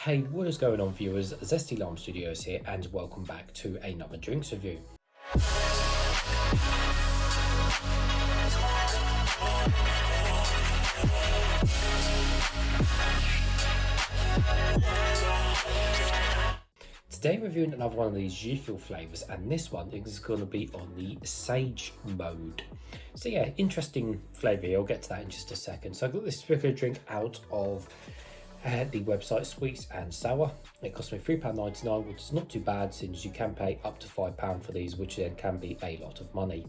Hey, what is going on, viewers? Zesty Lime Studios here, and welcome back to another drinks review. Today reviewing another one of these GFuel flavours, and this one is going to be on the Sage mode. So yeah, interesting flavour here. I'll get to that in just a second. So I got this particular drink out of the website Sweets and Sour. It cost me £3.99, which is not too bad since you can pay up to £5 for these, which then can be a lot of money.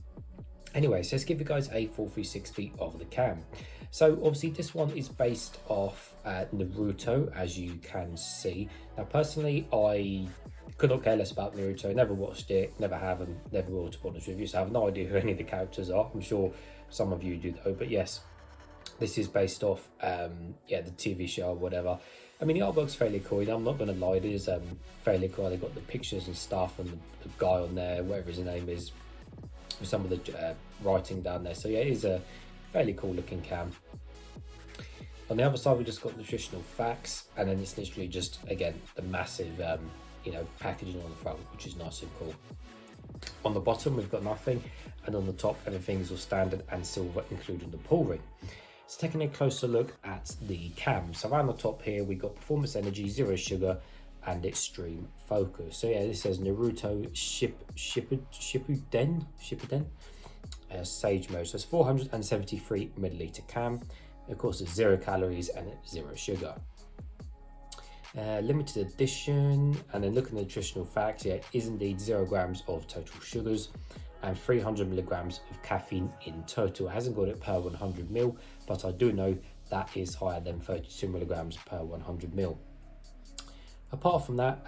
Anyway, so let's give you guys a full 360 of the can. So obviously this one is based off Naruto, as you can see. Now personally, I could not care less about Naruto, never watched it, never have, and never will, to be honest with you, so I have no idea who any of the characters are. I'm sure some of you do though, but yes, this is based off the TV show or whatever. I mean, the artwork's fairly cool. I'm not going to lie, it is fairly cool. They've got the pictures and stuff, and the guy on there, whatever his name is, with some of the writing down there. So yeah, it is a fairly cool looking can. On the other side, we just got nutritional facts, and then it's literally just, again, the massive packaging on the front, which is nice and cool. On the bottom, we've got nothing, and on the top, everything is all standard and silver, including the pull ring. So taking a closer look at the can. So around the top here, we got performance energy, zero sugar, and extreme focus. So yeah, this says Naruto Shippuden Sage mode. So it's 473 milliliter can. Of course, it's 0 calories and it's 0 sugar. Limited edition, and then looking at the nutritional facts, yeah, it is indeed 0 grams of total sugars and 300 milligrams of caffeine in total. It hasn't got it per 100 ml, but I do know that is higher than 32 milligrams per 100 ml. Apart from that,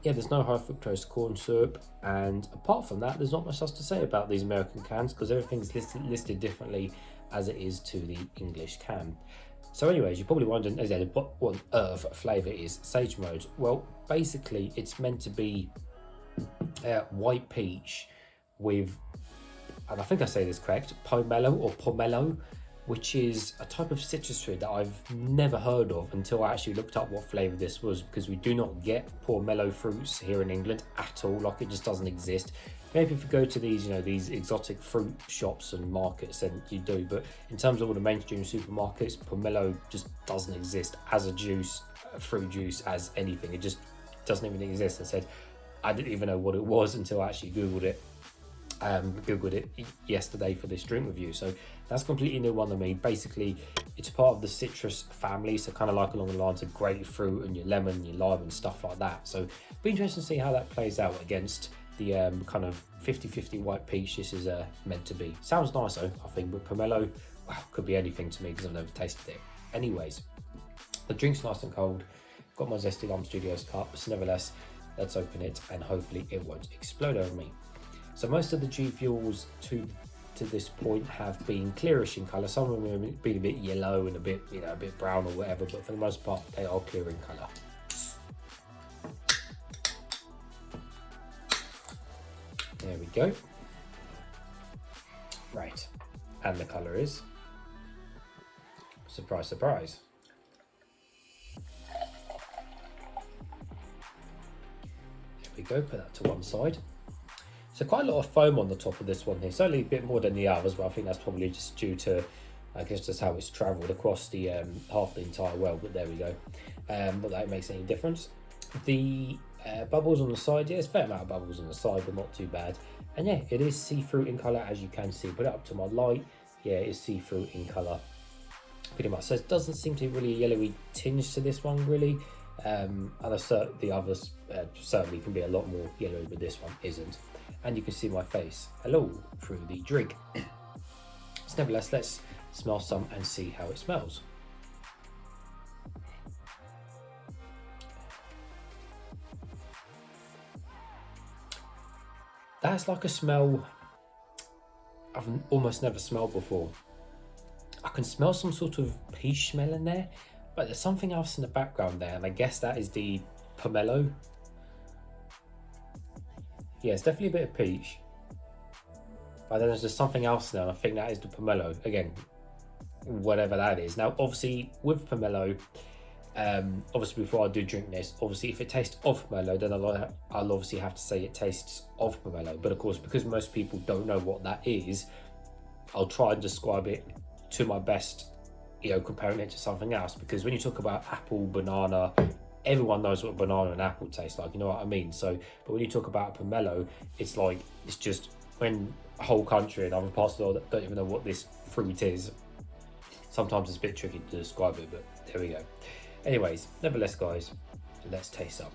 there's no high fructose corn syrup, and apart from that, there's not much else to say about these American cans because everything's listed differently as it is to the English can. So anyways, you're probably wondering, what on earth flavour is Sage mode? Well, basically, it's meant to be white peach with, and I think I say this correct, pomelo, which is a type of citrus fruit that I've never heard of until I actually looked up what flavour this was, because we do not get pomelo fruits here in England at all. Like, it just doesn't exist. Maybe if you go to these, these exotic fruit shops and markets, then you do. But in terms of all the mainstream supermarkets, pomelo just doesn't exist as a juice, fruit juice, as anything. It just doesn't even exist. I said I didn't even know what it was until I actually Googled it. Yesterday for this drink review, so that's completely new one to me. Basically, it's part of the citrus family, so kind of like along the lines of grapefruit and your lemon, your lime and stuff like that. So be interesting to see how that plays out against the kind of 50-50 white peach this is meant to be. Sounds nice though, I think, but pomelo, wow, could be anything to me because I've never tasted it. Anyways, the drink's nice and cold. Got my Zesty Lime Studios cup, but nevertheless, let's open it and hopefully it won't explode over me. So most of the GFuels to this point have been clearish in colour. Some of them have been a bit yellow and a bit brown or whatever, but for the most part they are clear in colour. There we go. Right, and the colour is, surprise, surprise. There we go, put that to one side. So quite a lot of foam on the top of this one here. It's only a bit more than the others, but I think that's probably just due to, I guess, just how it's travelled across the half the entire world. But there we go. Not that it makes any difference. The bubbles on the side, yeah, there's a fair amount of bubbles on the side, but not too bad. And yeah, it is see-through in colour, as you can see. Put it up to my light, yeah, it is see-through in colour, pretty much. So it doesn't seem to be really a yellowy tinge to this one, really. And the others certainly can be a lot more yellowy, but this one isn't. And you can see my face, hello, through the drink. So nevertheless, let's smell some and see how it smells. That's like a smell I've almost never smelled before. I can smell some sort of peach smell in there, but there's something else in the background there, and I guess that is the pomelo. Yeah, it's definitely a bit of peach, but then there's just something else there, and I think that is the pomelo. Again, whatever that is. Now, obviously, with pomelo, Obviously, before I do drink this, obviously if it tastes of pomelo, then I'll obviously have to say it tastes of pomelo. But of course, because most people don't know what that is, I'll try and describe it to my best, comparing it to something else. Because when you talk about apple, banana, everyone knows what banana and apple taste like, you know what I mean? So, but when you talk about pomelo, it's just when a whole country and other parts of the world don't even know what this fruit is. Sometimes it's a bit tricky to describe it, but there we go. Anyways, nevertheless, guys, let's taste some.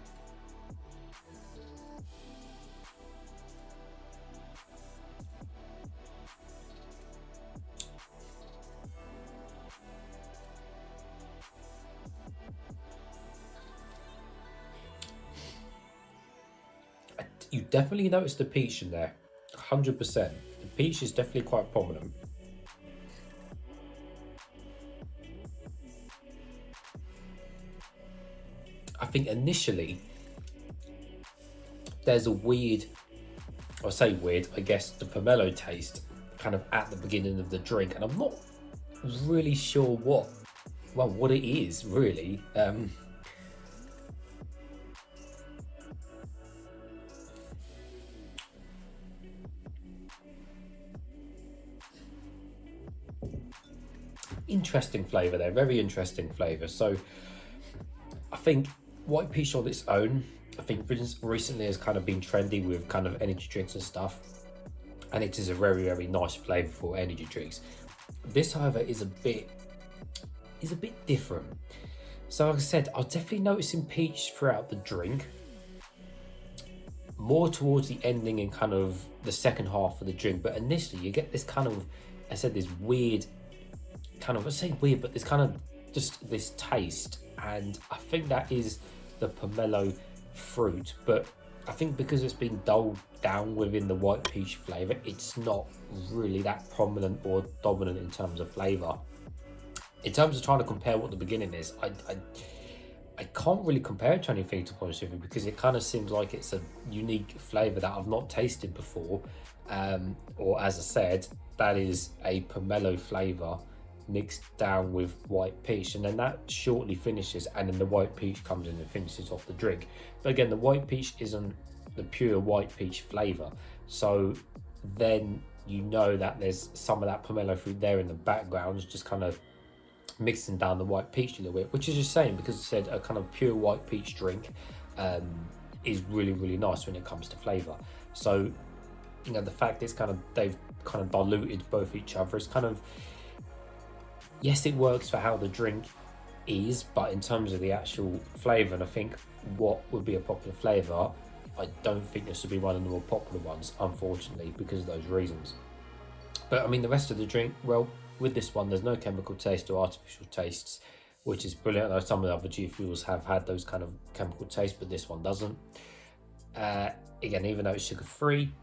You definitely notice the peach in there, 100%. The peach is definitely quite prominent. I think initially there's a weird, I say weird, I guess the pomelo taste kind of at the beginning of the drink, and I'm not really sure what it is really. Interesting flavour there, very interesting flavour. So I think white peach on its own, I think recently has kind of been trendy with kind of energy drinks and stuff, and it is a very, very nice flavour for energy drinks. This, however, is a bit different. So like I said, I'm definitely noticing peach throughout the drink, more towards the ending and kind of the second half of the drink. But initially you get this kind of, I said, this weird kind of, I say weird, but this kind of just this taste, and I think that is the pomelo fruit. But I think because it's been dulled down within the white peach flavour, it's not really that prominent or dominant in terms of flavour. In terms of trying to compare what the beginning is, I can't really compare it to anything, to be honest with you, because it kind of seems like it's a unique flavour that I've not tasted before. Or as I said, that is a pomelo flavour mixed down with white peach, and then that shortly finishes, and then the white peach comes in and finishes off the drink. But again, the white peach isn't the pure white peach flavour, so then you know that there's some of that pomelo fruit there in the background, just kind of mixing down the white peach a little bit, which is just saying, because I said a kind of pure white peach drink is really, really nice when it comes to flavour. So the fact it's they've kind of diluted both each other is kind of, yes, it works for how the drink is, but in terms of the actual flavour, and I think what would be a popular flavour, I don't think this would be one of the more popular ones, unfortunately, because of those reasons. But I mean, the rest of the drink, well, with this one, there's no chemical taste or artificial tastes, which is brilliant. I know some of the other GFuels have had those kind of chemical tastes, but this one doesn't. Again, even though it's sugar-free,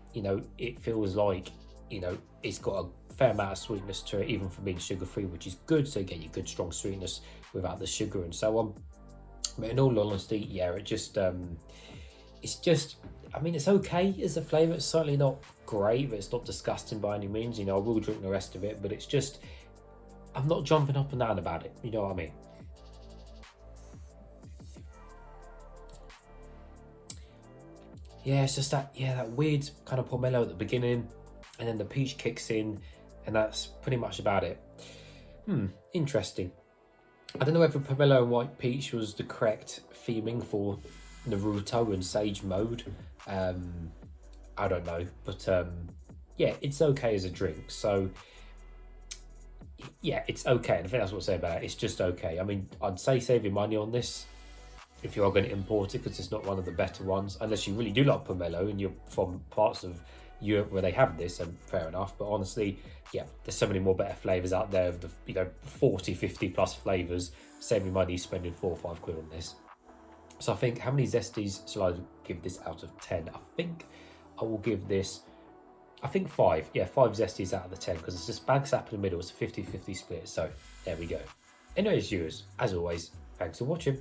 it feels like, it's got a fair amount of sweetness to it, even for being sugar-free, which is good. So you get your good strong sweetness without the sugar and so on. But in all honesty, yeah, it's just, I mean, it's okay as a flavour. It's certainly not great, but it's not disgusting by any means. I will drink the rest of it, but it's just, I'm not jumping up and down about it. You know what I mean? Yeah, it's just that weird kind of pomelo at the beginning, and then the peach kicks in, and that's pretty much about it. Interesting. I don't know whether pomelo and white peach was the correct theming for Naruto and Sage mode. I don't know, but yeah, it's okay as a drink. So yeah, it's okay. And I think that's what I say about it. It's just okay. I mean, I'd say save your money on this if you are going to import it, because it's not one of the better ones, unless you really do like pomelo and you're from parts of Europe where they have this, and fair enough. But honestly, yeah, there's so many more better flavors out there, of the 40, 50 plus flavors. Save your money spending 4 or 5 quid on this. So I think, how many zesties shall I give this out of 10? I think I will give this, 5. Yeah, 5 zesties out of the 10, because it's just bag sap in the middle. It's a 50-50 split. So there we go. Anyways, viewers, as always, thanks for watching.